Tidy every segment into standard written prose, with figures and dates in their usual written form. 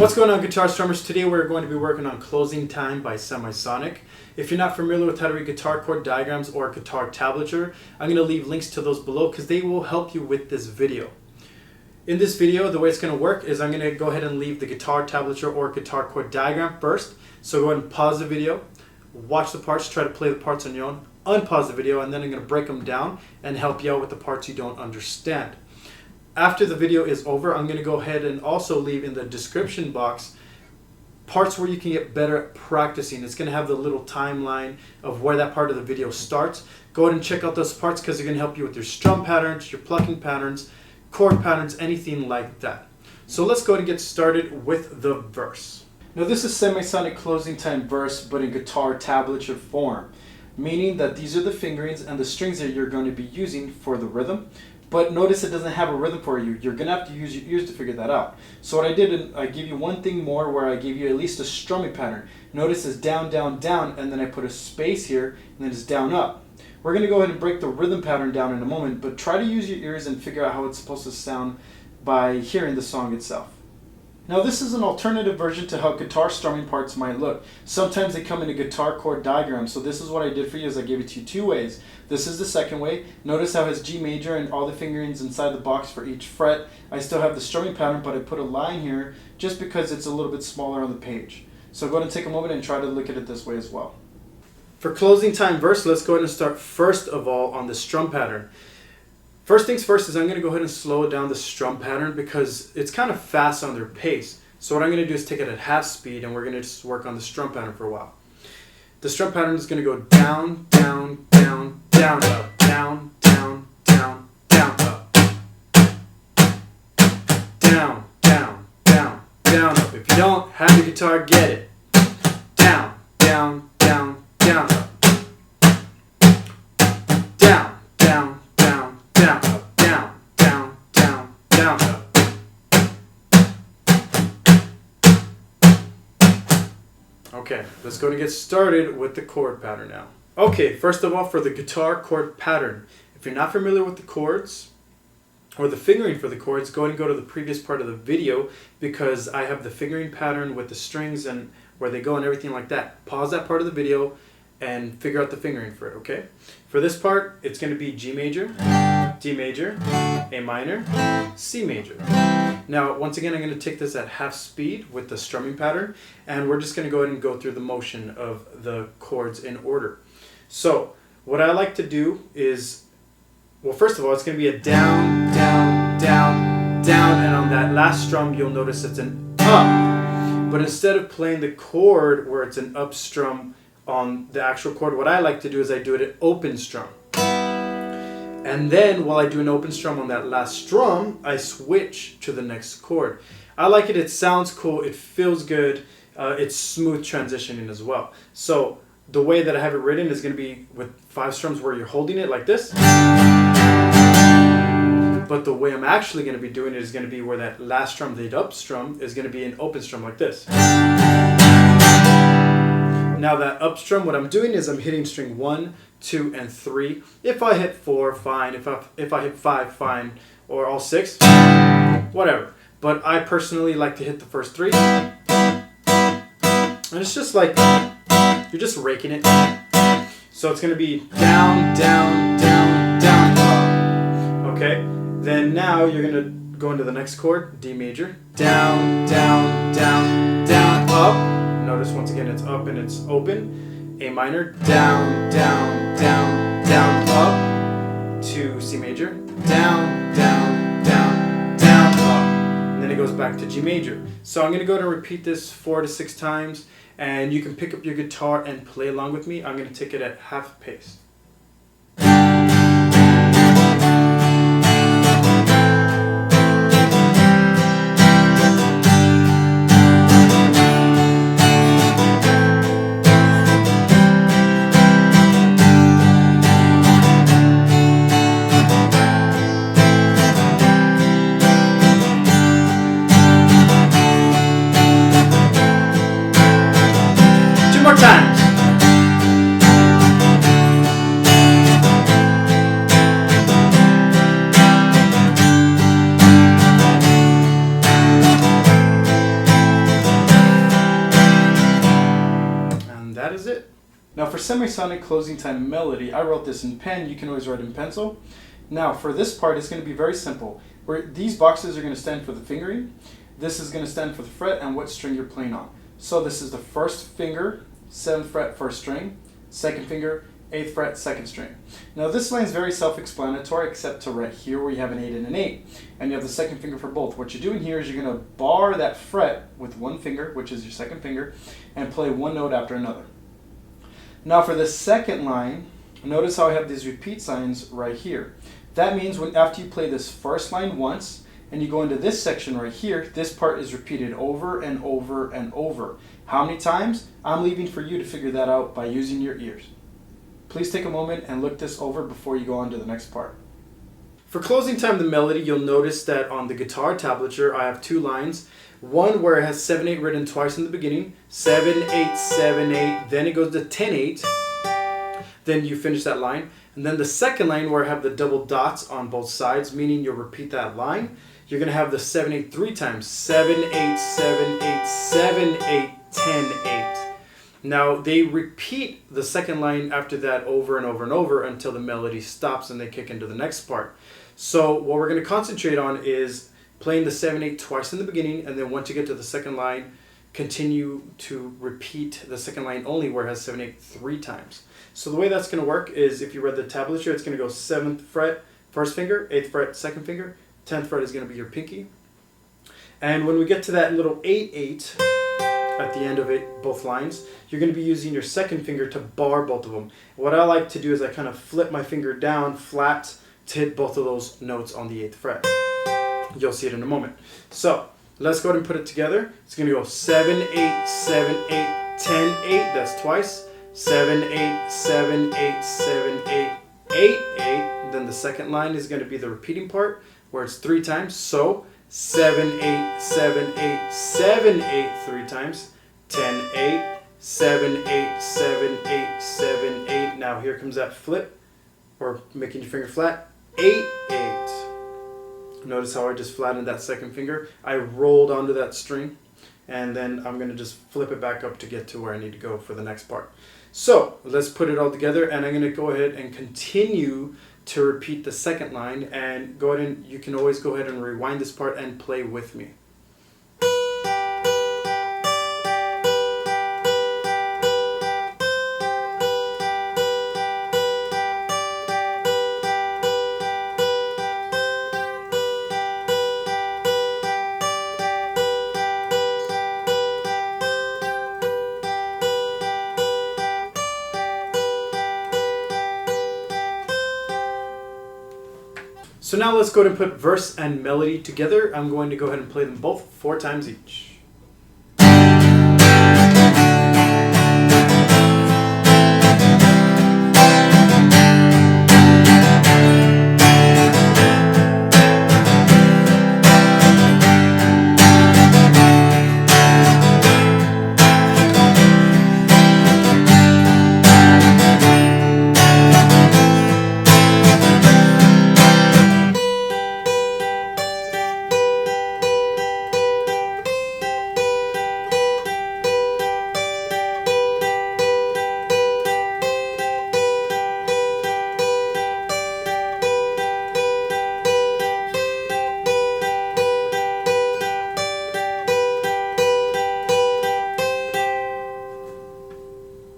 What's going on, guitar strummers? Today we're going to be working on Closing Time by Semisonic. If you're not familiar with how to read guitar chord diagrams or guitar tablature, I'm going to leave links to those below because they will help you with this video. In this video, the way it's going to work is I'm going to go ahead and leave the guitar tablature or guitar chord diagram first. So go ahead and pause the video, watch the parts, try to play the parts on your own, unpause the video, and then I'm going to break them down and help you out with the parts you don't understand. After the video is over, I'm going to go ahead and also leave in the description box parts where you can get better at practicing. It's going to have the little timeline of where that part of the video starts. Go ahead and check out those parts because they're going to help you with your strum patterns, your plucking patterns, chord patterns, anything like that. So let's go ahead and get started with the verse. Now this is Semisonic Closing Time verse, but in guitar tablature form, meaning that these are the fingerings and the strings that you're going to be using for the rhythm. But notice it doesn't have a rhythm for you. You're going to have to use your ears to figure that out. So what I did, I gave you one thing more where I gave you at least a strumming pattern. Notice it's down, down, down, and then I put a space here, and then it's down, up. We're going to go ahead and break the rhythm pattern down in a moment, but try to use your ears and figure out how it's supposed to sound by hearing the song itself. Now this is an alternative version to how guitar strumming parts might look. Sometimes they come in a guitar chord diagram, so this is what I did for you is I gave it to you two ways. This is the second way. Notice how it has G major and all the fingerings inside the box for each fret. I still have the strumming pattern, but I put a line here just because it's a little bit smaller on the page. So go ahead and take a moment and try to look at it this way as well. For Closing Time verse, let's go ahead and start first of all on the strum pattern. First things first is I'm going to go ahead and slow down the strum pattern because it's kind of fast on their pace. So what I'm going to do is take it at half speed and we're going to just work on the strum pattern for a while. The strum pattern is going to go down, down, down, down, up, down, down, down, down, up. Down, down, down, down, up. If you don't have the guitar, get it. Down, down, down, down, up. Down, down, down, down, up, down, down, down, down, up. Okay, let's go and get started with the chord pattern now. Okay, first of all, for the guitar chord pattern, if you're not familiar with the chords or the fingering for the chords, go ahead and go to the previous part of the video because I have the fingering pattern with the strings and where they go and everything like that. Pause that part of the video and figure out the fingering for it, okay? For this part, it's going to be G major, D major, A minor, C major. Now, once again, I'm going to take this at half speed with the strumming pattern, and we're just going to go ahead and go through the motion of the chords in order. So, what I like to do is, well, first of all, it's going to be a down, down, down, down, and on that last strum, you'll notice it's an up. But instead of playing the chord where it's an up strum on the actual chord, what I like to do is I do it at open strum. And then while I do an open strum on that last strum, I switch to the next chord. I like it, it sounds cool, it feels good, it's smooth transitioning as well. So the way that I have it written is going to be with 5 strums where you're holding it like this. But the way I'm actually going to be doing it is going to be where that last strum, the up strum, is going to be an open strum like this. Now that up strum, what I'm doing is I'm hitting string 1, 2, and 3. If I hit 4, fine. If I hit 5, fine. Or all 6, whatever. But I personally like to hit the first 3. And it's just like, you're just raking it. So it's going to be down, down, down, down, up. Okay? Then now you're going to go into the next chord, D major. Down, down, down, down, up. Notice once again it's up and it's open. A minor, down, down, down, down, up. To C major, down, down, down, down, up. And then it goes back to G major. So I'm going to go ahead and repeat this 4 to 6 times, and you can pick up your guitar and play along with me. I'm going to take it at half pace. Times. semisonic closing time melody, I wrote this in pen. You can always write in pencil. Now for this part, it's going to be very simple. Where these boxes are going to stand for the fingering. This is going to stand for the fret and what string you're playing on. So this is the first finger, 7th fret, first string, second finger, 8th fret, second string. Now this line is very self-explanatory except to right here where you have an 8 and an 8. And you have the second finger for both. What you're doing here is you're going to bar that fret with one finger, which is your second finger, and play one note after another. Now for the second line, notice how I have these repeat signs right here. That means when after you play this first line once and you go into this section right here, this part is repeated over and over and over. How many times? I'm leaving for you to figure that out by using your ears. Please take a moment and look this over before you go on to the next part. For closing time the melody, you'll notice that on the guitar tablature I have two lines. One where it has 7/8 written twice in the beginning, 7/8, 7/8, then it goes to 10/8, then you finish that line. And then the second line where I have the double dots on both sides, meaning you'll repeat that line. You're going to have the 7/8 three times, 7/8, 7/8, 7/8, 10/8. Now they repeat the second line after that over and over and over until the melody stops and they kick into the next part. So what we're going to concentrate on is playing the 7/8 twice in the beginning, and then once you get to the second line, continue to repeat the second line only where it has 7/8 three times. So the way that's going to work is if you read the tablature, it's going to go 7th fret, first finger, 8th fret, second finger, 10th fret is going to be your pinky. And when we get to that little 8/8 at the end of it, both lines, you're going to be using your second finger to bar both of them. What I like to do is I kind of flip my finger down flat to hit both of those notes on the 8th fret. You'll see it in a moment. So let's go ahead and put it together. It's going to go 7/8, 7/8, 10/8, that's twice. 7/8, 7/8, 7/8, 8/8. Then the second line is going to be the repeating part where it's three times. So 7/8, 7/8, 7/8 three times. 10/8, 7/8, 7/8, 7/8. Now here comes that flip, or making your finger flat. 8/8. Notice how I just flattened that second finger. I rolled onto that string, and then I'm going to just flip it back up to get to where I need to go for the next part. So let's put it all together, and I'm going to go ahead and continue to repeat the second line, and go ahead and you can always go ahead and rewind this part and play with me. So now let's go ahead and put verse and melody together. I'm going to go ahead and play them both 4 times each.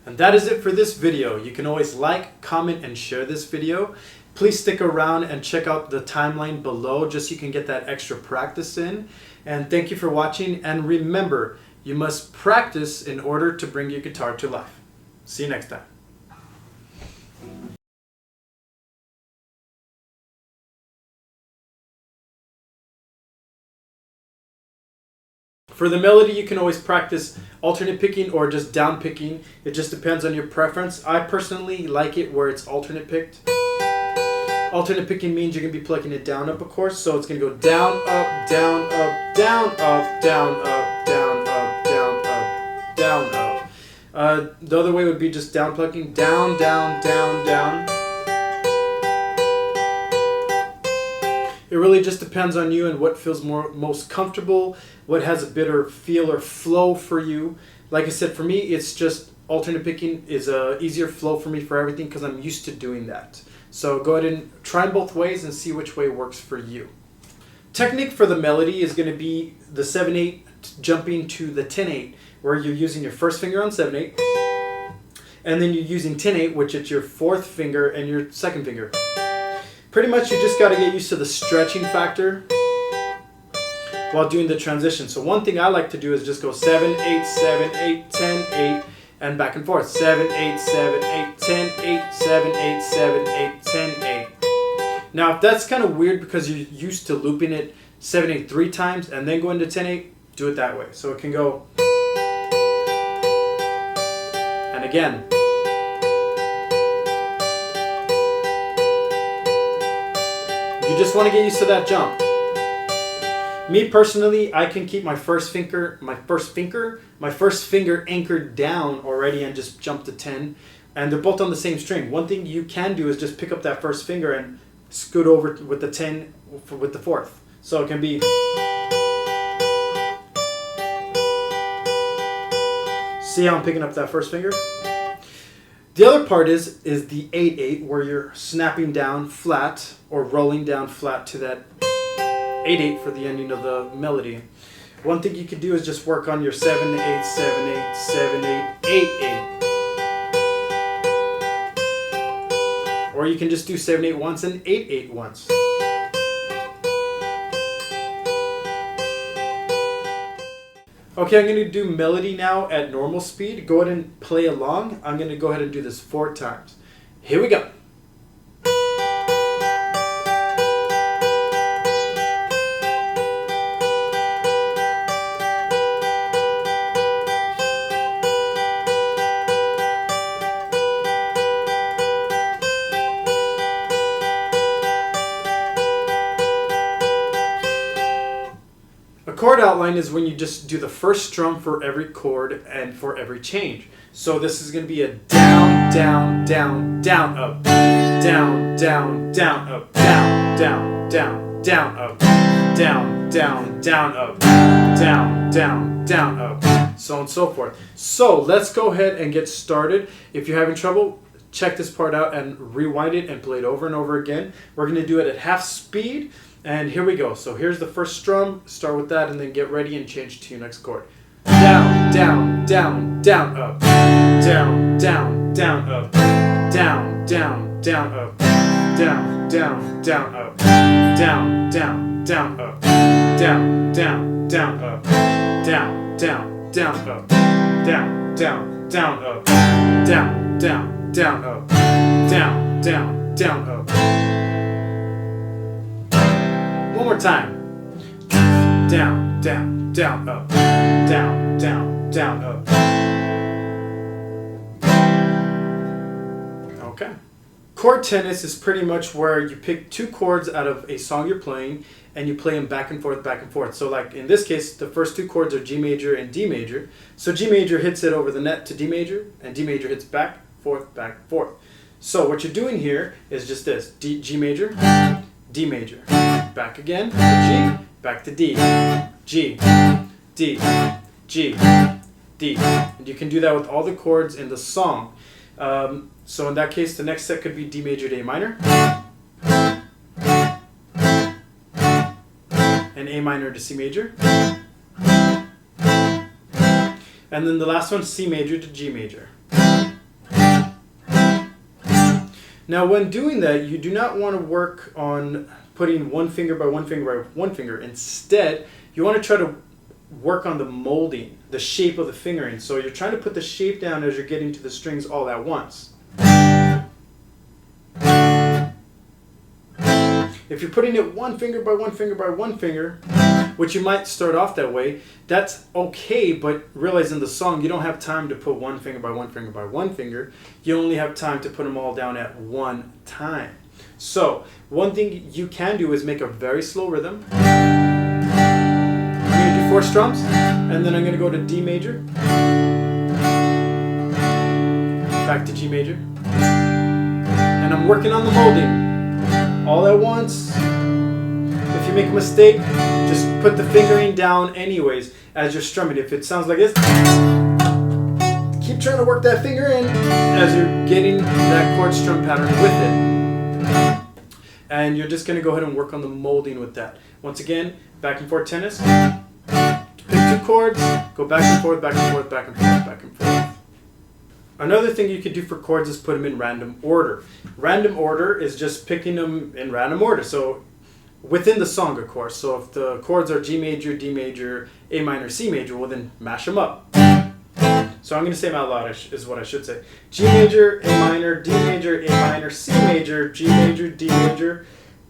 And that is it for this video. You can always like, comment, and share this video. Please stick around and check out the timeline below just so you can get that extra practice in. And thank you for watching. And remember, you must practice in order to bring your guitar to life. See you next time. For the melody, you can always practice alternate picking or just down picking. It just depends on your preference. I personally like it where it's alternate picked. Alternate picking means you're going to be plucking it down up, of course. So it's going to go down, up, down, up, down, up, down, up, down, up, down, up, down, up. The other way would be just down plucking, down, down, down, down. It really just depends on you and what feels most comfortable, what has a better feel or flow for you. Like I said, for me, it's just alternate picking is a easier flow for me for everything because I'm used to doing that. So go ahead and try both ways and see which way works for you. Technique for the melody is going to be the 7/8 jumping to the 10/8, where you're using your first finger on 7/8, and then you're using 10/8, which is your fourth finger and your second finger. Pretty much you just got to get used to the stretching factor while doing the transition. So one thing I like to do is just go 7/8, 7/8, 10/8, and back and forth. 7/8, 7/8, 10/8, 7/8, 7/8, 10/8. Now if that's kind of weird because you're used to looping it 7/8 3 times and then go into 10/8, do it that way. So it can go, and again. You just want to get used to that jump. Me personally, I can keep my first finger anchored down already and just jump to 10, and they're both on the same string. One thing you can do is just pick up that first finger and scoot over with the 10 with the fourth. So it can be. See how I'm picking up that first finger? The other part is the 8/8, where you're snapping down flat or rolling down flat to that 8/8 for the ending of the melody. One thing you could do is just work on your 7/8, 7/8, 7/8, 8/8. Or you can just do 7/8 once and 8/8 once. Okay, I'm going to do melody now at normal speed. Go ahead and play along. I'm going to go ahead and do this 4 times. Here we go. A chord outline is when you just do the first strum for every chord and for every change. So this is going to be a down, down, down, down, up, down, down, down, up, down, down, down, down, up, down, down, down, up, down, down, down, up, so on and so forth. So let's go ahead and get started. If you're having trouble, check this part out and rewind it and play it over and over again. We're going to do it at half speed. And here we go. So here's the first strum. Start with that and then get ready and change to your next chord. Down, down, down, down, up. Down, down, down, up. Down, down, down, up. Down, down, down, up. Down, down, down, up. Down, down, down, up. Down, down, down, up. Down, down, down, up. Down, down, down, up. Down, down, down, up. One more time. Down, down, down, up. Down, down, down, up. Okay. Chord tennis is pretty much where you pick 2 chords out of a song you're playing and you play them back and forth, back and forth. So like in this case, the first 2 chords are G major and D major. So G major hits it over the net to D major, and D major hits back, forth, forth. So what you're doing here is just this: G major, D major, back again to G, back to D, G, D, G, D. And you can do that with all the chords in the song. So in that case, the next set could be D major to A minor, and A minor to C major, and then the last one, C major to G major. Now when doing that, you do not want to work on putting one finger by one finger by one finger. Instead, you want to try to work on the molding, the shape of the fingering. So you're trying to put the shape down as you're getting to the strings all at once. If you're putting it one finger by one finger by one finger, which you might start off that way, that's okay, but realize in the song you don't have time to put one finger by one finger by one finger. You only have time to put them all down at one time. So one thing you can do is make a very slow rhythm. I'm going to do 4 strums, and then I'm going to go to D major, back to G major, and I'm working on the molding all at once. If you make a mistake, just put the fingering down anyways as you're strumming. If it sounds like this, keep trying to work that finger in as you're getting that chord strum pattern with it. And you're just going to go ahead and work on the molding with that. Once again, back and forth tennis. Pick two chords, go back and forth, back and forth, back and forth, back and forth. Another thing you could do for chords is put them in random order. Random order is just picking them in random order. So within the song, of course. So if the chords are G major, D major, A minor, C major, well then mash them up. So I'm going to say them out loud is what I should say. G major, A minor, D major, A minor, C major, G major, D major,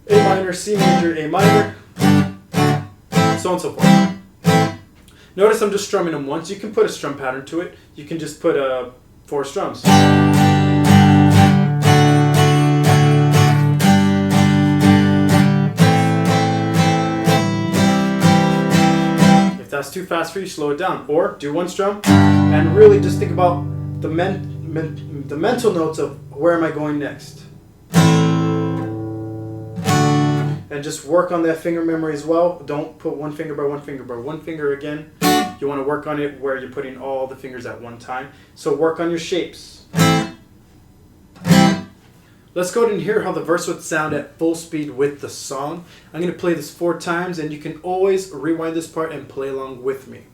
A minor, C major, A minor, so on and so forth. Notice I'm just strumming them once. You can put a strum pattern to it. You can just put 4 strums. If that's too fast for you, slow it down. Or do 1 strum and really just think about the mental notes of where am I going next. And just work on that finger memory as well. Don't put 1 finger by 1 finger by 1 finger again. You want to work on it where you're putting all the fingers at one time. So work on your shapes. Let's go ahead and hear how the verse would sound at full speed with the song. I'm going to play this 4 times and you can always rewind this part and play along with me.